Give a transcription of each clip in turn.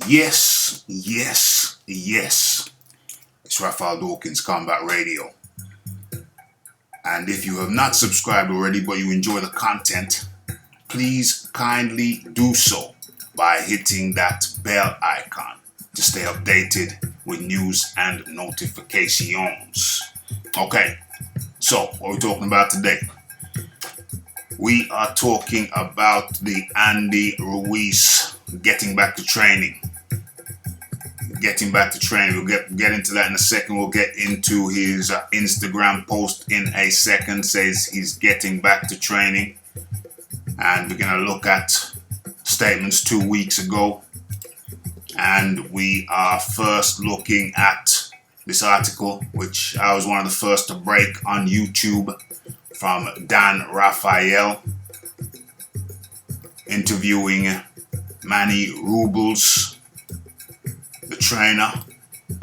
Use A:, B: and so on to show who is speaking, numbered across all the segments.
A: Yes, yes, yes. It's Raphael Dawkins, Combat Radio. And if you have not subscribed already, but you enjoy the content, please kindly do so by hitting that bell icon to stay updated with news and notifications. Okay, so what are we talking about today? We are talking about the Manny Ruiz getting back to training. We'll get into that in a second. We'll get into his Instagram post in a second. Says he's getting back to training. And we're going to look at statements 2 weeks ago. And we are first looking at this article, which I was one of the first to break on YouTube, from Dan Raphael, interviewing Manny Ruiz, the trainer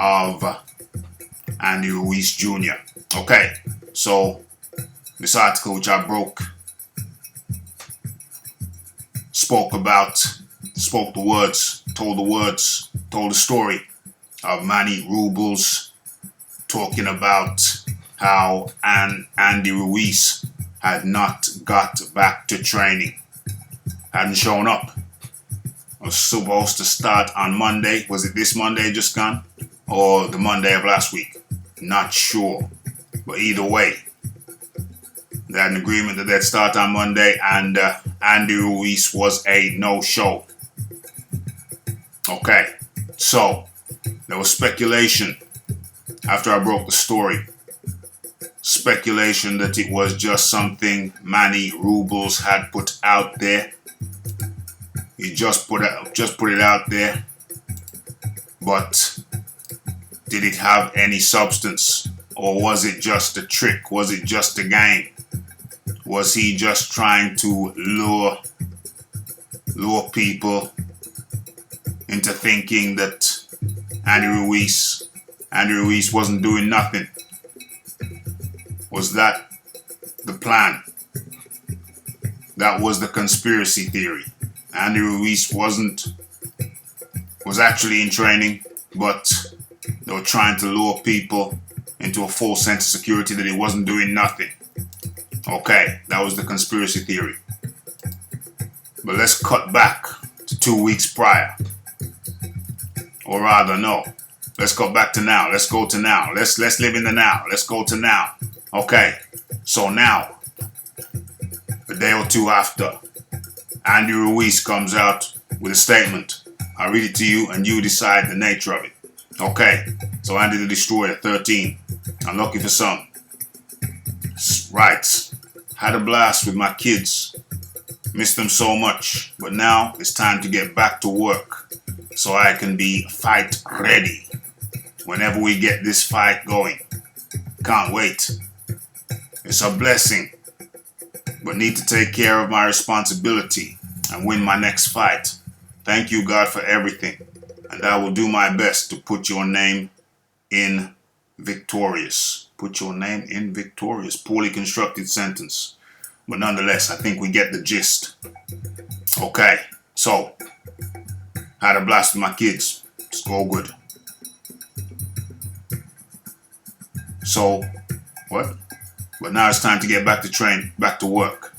A: of Manny Ruiz Jr. Okay, so this article which I broke told the story of Manny Ruiz, talking about how Manny Ruiz had not got back to training, hadn't shown up. Was supposed to start on Monday. Was it this Monday just gone? Or the Monday of last week? Not sure. But either way, they had an agreement that they'd start on Monday, and Manny Ruiz was a no-show. Okay, so there was speculation after I broke the story. Speculation that it was just something Manny Ruiz had put out there. He just put it out there, but did it have any substance, or was it just a trick? Was it just a game? Was he just trying to lure people into thinking that Manny Ruiz wasn't doing nothing? Was that the plan? That was the conspiracy theory. Manny Ruiz was actually in training, but they were trying to lure people into a false sense of security that he wasn't doing nothing. Okay, that was the conspiracy theory. But let's cut back to 2 weeks prior. Or rather, no. Let's go back to now. Let's go to now. Let's live in the now. Let's go to now. Okay, so now, a day or two after, Manny Ruiz comes out with a statement. I'll read it to you and you decide the nature of it. Okay, so Andy the Destroyer, 13. I'm looking for some. Right, had a blast with my kids. Missed them so much, but now it's time to get back to work so I can be fight ready whenever we get this fight going. Can't wait. It's a blessing, but need to take care of my responsibility and win my next fight. Thank you, God, for everything, and I will do my best to put your name in victorious. Put your name in victorious. Poorly constructed sentence, but nonetheless, I think we get the gist. Okay, so had a blast with my kids. It's all good. So, what? But now it's time to get back to train, back to work.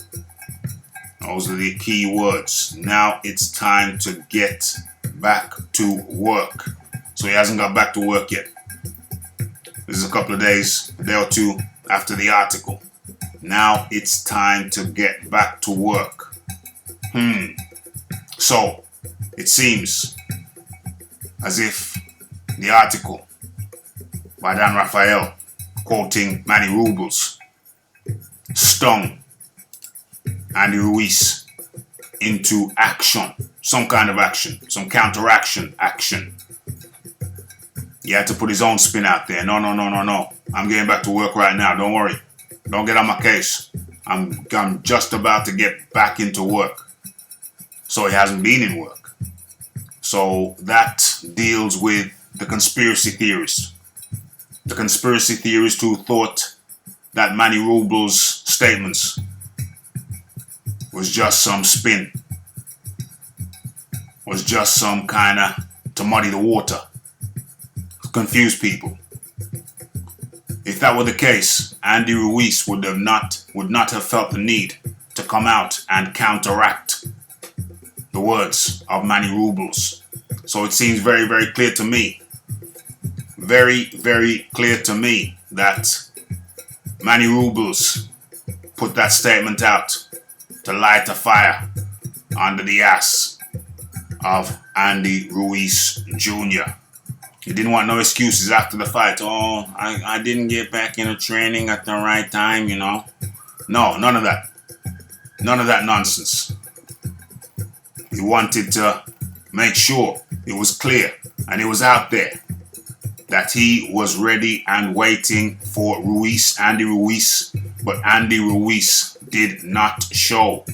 A: Those are the key words. Now it's time to get back to work. So he hasn't got back to work yet. This is a couple of days, a day or two after the article. Now it's time to get back to work. So it seems as if the article by Dan Raphael, quoting Manny Ruiz, stung Manny Ruiz into action, some kind of action, some counteraction action. He had to put his own spin out there. No. I'm getting back to work right now. Don't worry. Don't get on my case. I'm just about to get back into work. So he hasn't been in work. So that deals with the conspiracy theorists. The conspiracy theorists who thought that Manny Ruiz's statements was just some spin, was just some kind of to muddy the water, to confuse people. If that were the case, Andy Ruiz would not have felt the need to come out and counteract the words of Manny Ruiz. So it seems very, very clear to me, very, very clear to me that Manny Ruiz put that statement out to light a fire under the ass of Andy Ruiz Jr. He didn't want no excuses after the fight. Oh, I didn't get back into training at the right time, you know. No, none of that. None of that nonsense. He wanted to make sure it was clear and it was out there that he was ready and waiting for Andy Ruiz, but Andy Ruiz did not show.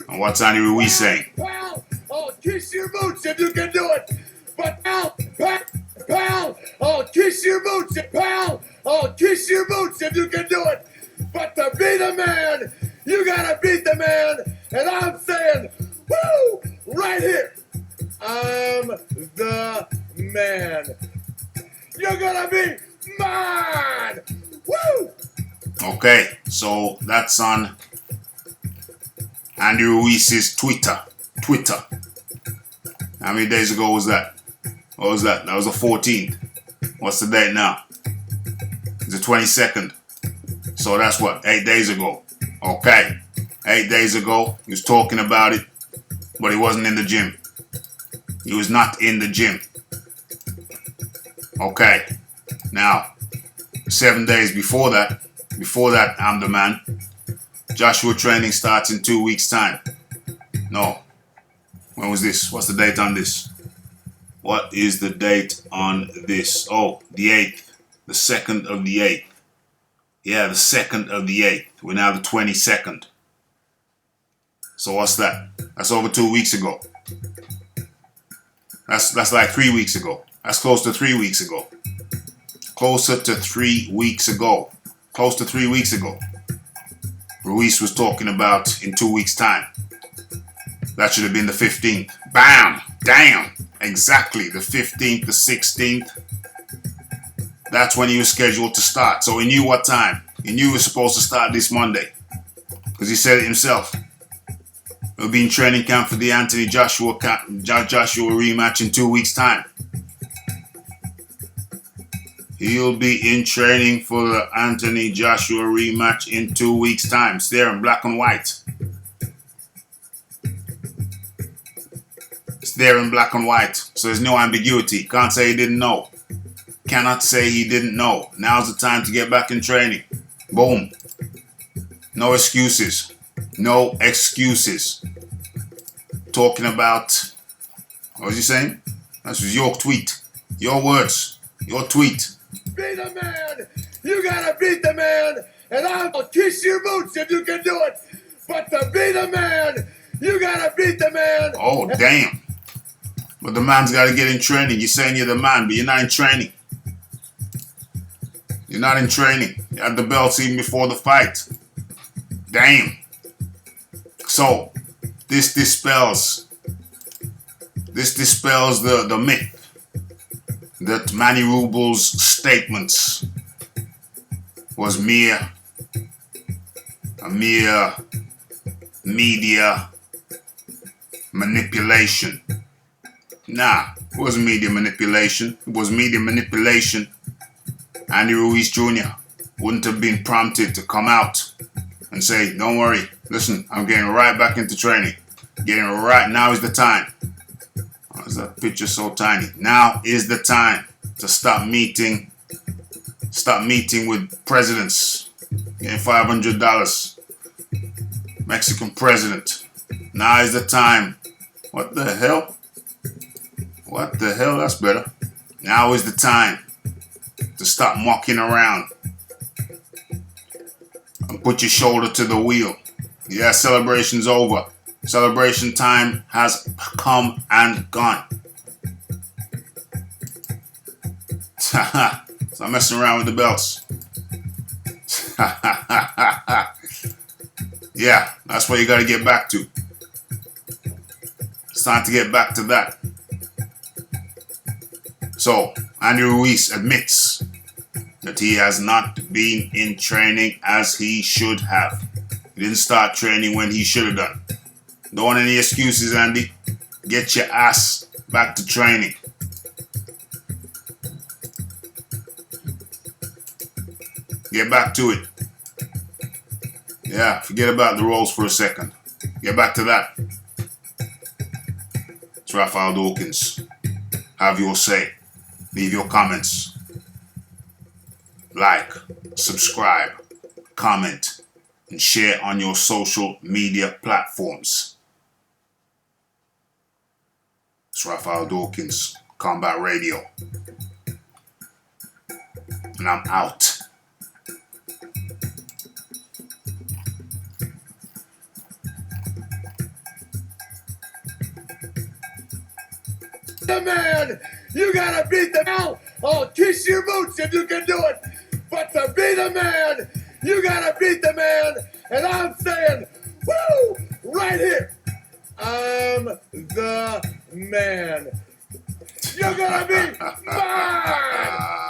A: And what's Andy Ruiz saying?
B: Pal, I'll kiss your boots if you can do it. But pal, I'll kiss your boots, pal. I'll kiss your boots if you can do it. But to beat a man, you gotta beat the man. And I'm saying, woo, right here, I'm the man. You're gonna be mine. Woo!
A: Okay, so that's on Andy Ruiz's Twitter. How many days ago was that? What was that? That was the 14th. What's the date now? It's the 22nd. So that's what? 8 days ago. Okay. 8 days ago, he was talking about it, but he wasn't in the gym. He was not in the gym. Okay. Now, 7 days before that, I'm the man. Joshua training starts in 2 weeks' time. No. When was this? What's the date on this? What is the date on this? Oh, the 8th. The 2nd of the 8th. Yeah, the 2nd of the 8th. We're now the 22nd. So what's that? That's over 2 weeks ago. That's like 3 weeks ago. That's close to 3 weeks ago. Closer to 3 weeks ago. Close to 3 weeks ago. Ruiz was talking about in 2 weeks' time. That should have been the 15th. Bam! Damn! Exactly. The 15th, the 16th. That's when he was scheduled to start. So he knew what time. He knew he was supposed to start this Monday. Because he said it himself. He'll be in training camp for the Anthony Joshua rematch in 2 weeks' time. He'll be in training for the Anthony Joshua rematch in 2 weeks' time. It's there in black and white. It's there in black and white. So there's no ambiguity. Can't say he didn't know. Cannot say he didn't know. Now's the time to get back in training. Boom. No excuses. No excuses. Talking about, what was he saying? That was your tweet. Your words. Your tweet.
B: Be the man. You gotta beat the man. And I'll kiss your boots if you can do it. But to be the man, you gotta beat the man.
A: Oh, damn. But the man's got to get in training. You're saying you're the man, but you're not in training. You're not in training. You had the belts even before the fight. Damn. So, this dispels the myth that Manny Ruiz's statements was a mere media manipulation. Nah, it wasn't media manipulation. It was media manipulation. Andy Ruiz Jr. wouldn't have been prompted to come out and say, don't worry, listen, I'm getting right back into training. Now is the time. Why is that picture so tiny? Now is the time to stop meeting with presidents, getting $500. Mexican president. Now is the time. What the hell? What the hell? That's better. Now is the time to stop mucking around and put your shoulder to the wheel. Yeah, celebration's over. Celebration time has come and gone. Stop messing around with the belts. Yeah, that's what you got to get back to. time to get back to that. So, Manny Ruiz admits that he has not been in training as he should have. He didn't start training when he should have done. Don't want any excuses, Andy. Get your ass back to training. Get back to it. Yeah, forget about the roles for a second. Get back to that. It's Raphael Dawkins. Have your say. Leave your comments. Like, subscribe, comment, and share on your social media platforms. It's Raphael Dawkins, Combat Radio. And I'm out.
B: The man, you gotta beat the man. I'll kiss your boots if you can do it. But to be the man, you gotta beat the man. And I'm saying, woo, right here. I'm the man. You're gonna be mine.